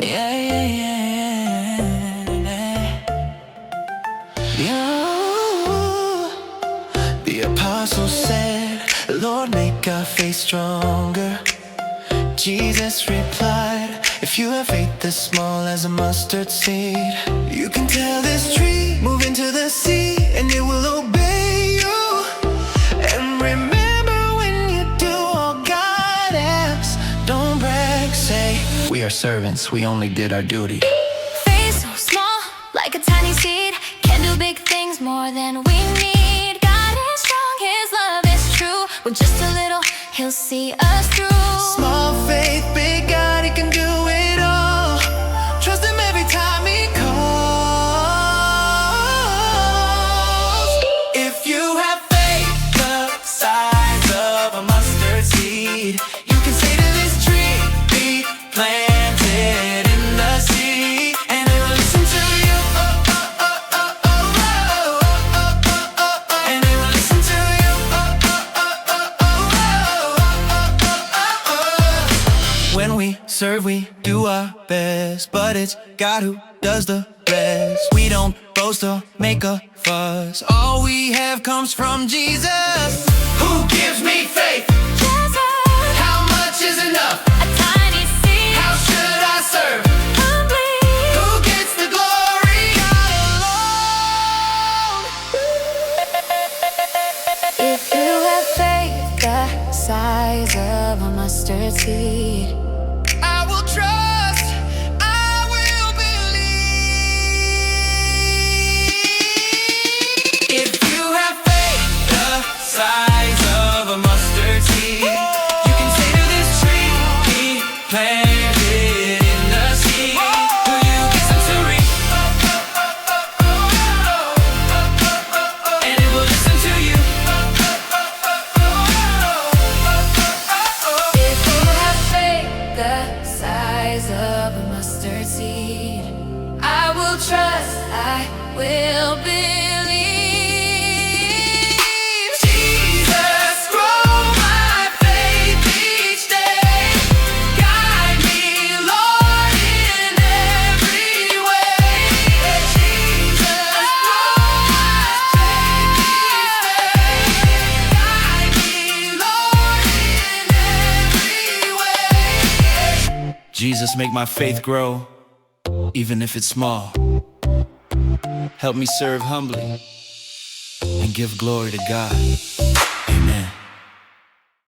Yeah, yeah, yeah, yeah. The apostle said, Lord, make our faith stronger. Jesus replied, if you have faith as small as a mustard seed, you can tell this tree, move into the sea, and it will obey you. And remember, when you do all God asks, don't brag, say, we are servants, we only did our duty. Faith so small, like a tiny seed, can do big things more than we need. God is strong, His love is true. With just a little, He'll see us through. Small faith, big God, He can do it all. Trust Him every time He calls. If you have faith the size of a mustard seed, you can say to this tree, be planted in the sea, and it will listen to you. And it will listen to you. When we serve, we do our best, but it's God who does the rest. We don't boast or make a fuss. All we have comes from Jesus, who gives me faith. Jesus, How much is enough? a tiny seed, How should I serve? humbly. Who gets the glory? God alone. If you have faith the size of a mustard seed, I will trust, I will believe. If you have faith the size of a mustard seed, you can say to this tree, be planted in the sea. Will you listen to me? And it will listen to you. if you have faith the size of a mustard seed, I will trust, I will believe. Jesus, grow my faith each day. Guide me, Lord, in every way. Jesus, grow my faith each day. Guide me, Lord, in every way. Jesus, make my faith grow, even if it's small. Help me serve humbly and give glory to God.